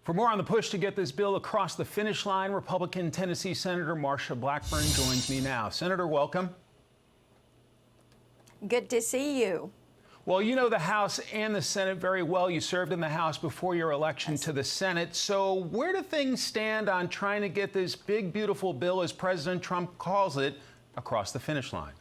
For more on the push to get this bill across the finish line, Republican Tennessee Senator Marsha Blackburn joins me now. Senator, welcome. Good to see you. Well, you know the House and the Senate very well. You served in the House before your election to the Senate. So where do things stand on trying to get this big, beautiful bill, as President Trump calls it, across the finish line?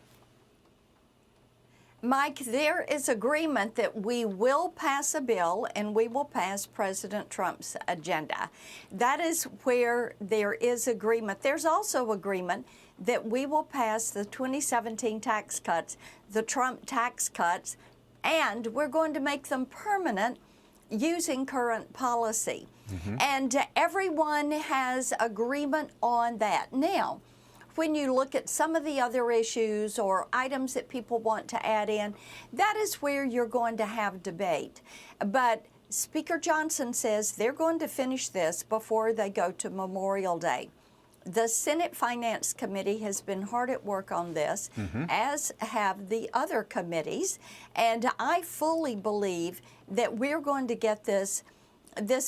Mike, there is agreement that we will pass a bill and we will pass President Trump's agenda. That is where there is agreement. There's also agreement that we will pass the 2017 tax cuts, the Trump tax cuts, and we're going to make them permanent using current policy. And everyone has agreement on that. Now, when you look at some of the other issues or items that people want to add in, that is where you're going to have debate. But Speaker Johnson says they're going to finish this before they go to Memorial Day. The Senate Finance Committee has been hard at work on this, as have the other committees, and I fully believe that we're going to get this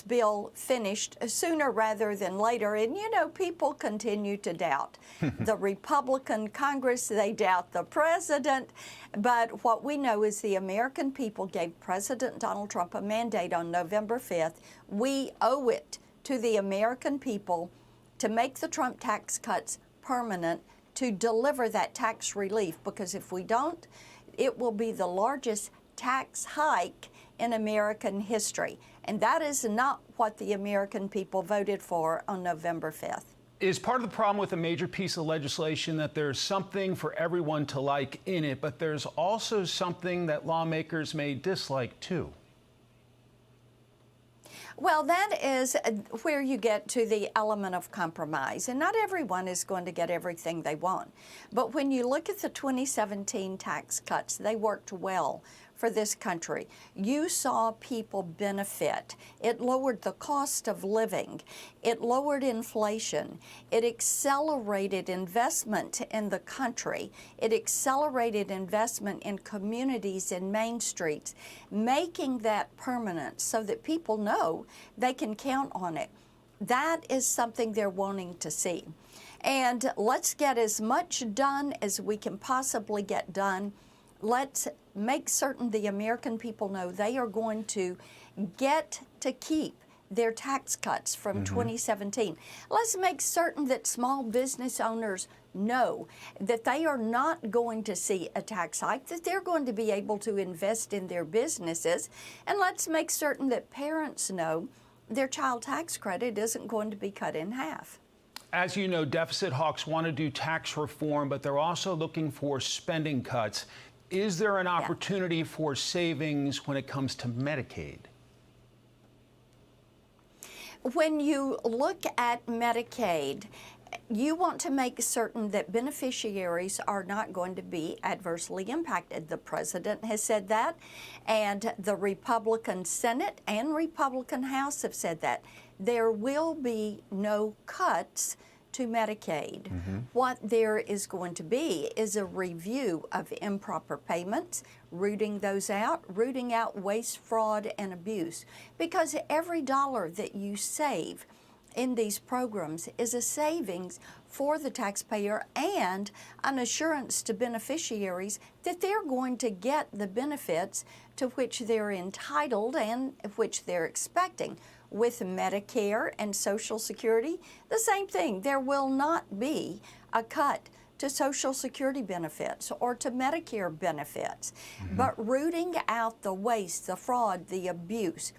bill finished sooner rather than later. And you know, people continue to doubt the Republican Congress, they doubt the president, but what we know is the American people gave President Donald Trump a mandate on November 5th. We owe it to the American people to make the Trump tax cuts permanent, to deliver that tax relief, because if we don't, it will be the largest tax hike in American history. And that is not what the American people voted for on November 5th. Is part of the problem with a major piece of legislation that there's something for everyone to like in it, but there's also something that lawmakers may dislike too? Well, that is where you get to the element of compromise. And not everyone is going to get everything they want. But when you look at the 2017 tax cuts, they worked well for this country. You saw people benefit. It lowered the cost of living. It lowered inflation. It accelerated investment in the country. It accelerated investment in communities and main streets, making that permanent so that people know they can count on it. That is something they're wanting to see. And let's get as much done as we can possibly get done. Let's make certain the American people know they are going to get to keep their tax cuts from 2017. Let's make certain that small business owners know that they are not going to see a tax hike, that they're going to be able to invest in their businesses. And let's make certain that parents know their child tax credit isn't going to be cut in half. As you know, deficit hawks want to do tax reform, but they're also looking for spending cuts. Is there an opportunity for savings when it comes to Medicaid? When you look at Medicaid, you want to make certain that beneficiaries are not going to be adversely impacted. The president has said that, and the Republican Senate and Republican House have said that. There will be no cuts to Medicaid. What there is going to be is a review of improper payments, rooting out waste, fraud, and abuse. Because every dollar that you save in these programs is a savings for the taxpayer and an assurance to beneficiaries that they're going to get the benefits to which they're entitled and which they're expecting. With Medicare and Social Security, the same thing. There will not be a cut to Social Security benefits or to Medicare benefits, but rooting out the waste, the fraud, the abuse,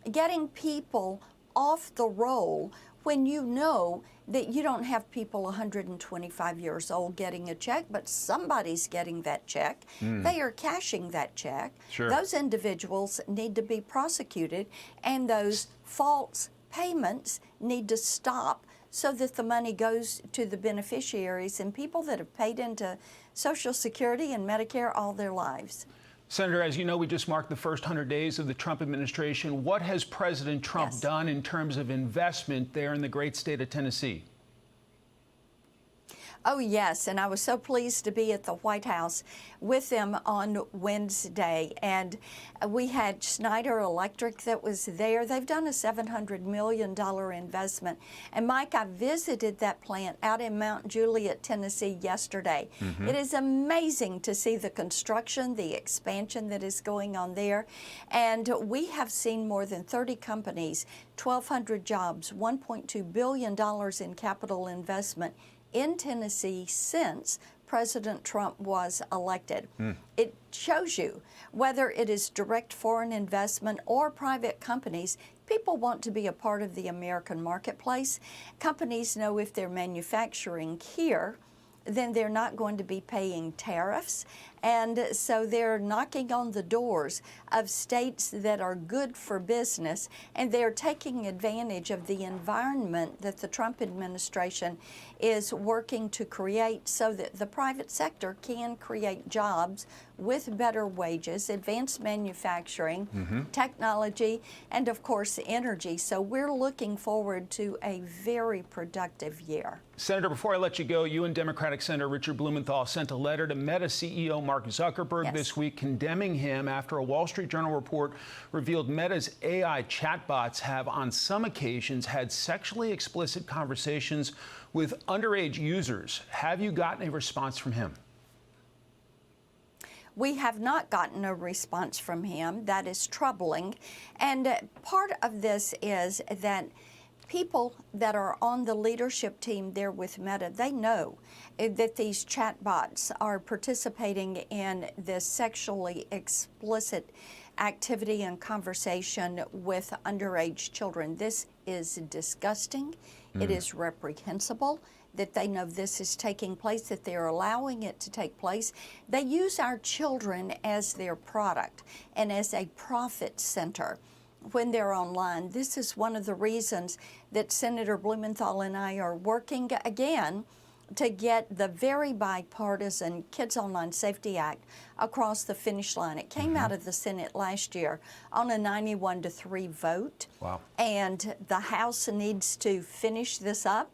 getting people off the roll when you know that you don't have people 125 years old getting a check, but somebody's getting that check. They are cashing that check. Those individuals need to be prosecuted, and those false payments need to stop so that the money goes to the beneficiaries and people that have paid into Social Security and Medicare all their lives. Senator, as you know, we just marked the first 100 days of the Trump administration. What has President Trump done in terms of investment there in the great state of Tennessee? Oh, yes, and I was so pleased to be at the White House with them on Wednesday. And we had Schneider Electric that was there. They've done a $700 million investment. And Mike, I visited that plant out in Mount Juliet, Tennessee yesterday. It is amazing to see the construction, the expansion that is going on there. And we have seen more than 30 companies, 1,200 jobs, $1.2 billion in capital investment in Tennessee since President Trump was elected. It shows you whether it is direct foreign investment or private companies, people want to be a part of the American marketplace. Companies know if they're manufacturing here, then they're not going to be paying tariffs. And so they're knocking on the doors of states that are good for business, and they're taking advantage of the environment that the Trump administration is working to create so that the private sector can create jobs with better wages, advanced manufacturing, technology, and of course energy. So we're looking forward to a very productive year. Senator, before I let you go, you and Democratic Senator Richard Blumenthal sent a letter to Meta CEO Mark Zuckerberg this week condemning him after a Wall Street Journal report revealed Meta's AI chatbots have on some occasions had sexually explicit conversations with underage users. Have you gotten a response from him? We have not gotten a response from him. That is troubling. And part of this is that people that are on the leadership team there with Meta, they know that these chatbots are participating in this sexually explicit activity and conversation with underage children. This is disgusting. It is reprehensible that they know this is taking place, that they're allowing it to take place. They use our children as their product and as a profit center when they're online. This is one of the reasons that Senator Blumenthal and I are working again to get the very bipartisan Kids Online Safety Act across the finish line. It came out of the Senate last year on a 91-3 vote. Wow. And the House needs to finish this up.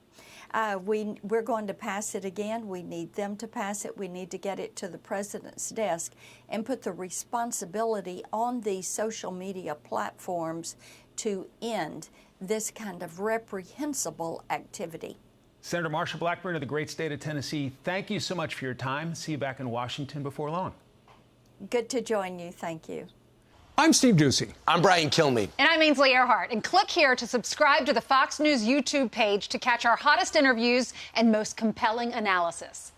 We're going to pass it again. We need them to pass it. We need to get it to the president's desk and put the responsibility on these social media platforms to end this kind of reprehensible activity. Senator Marsha Blackburn of the great state of Tennessee, thank you so much for your time. See you back in Washington before long. Good to join you. Thank you. I'm Steve Doocy. I'm Brian Kilmeade. And I'm Ainsley Earhart. And click here to subscribe to the Fox News YouTube page to catch our hottest interviews and most compelling analysis.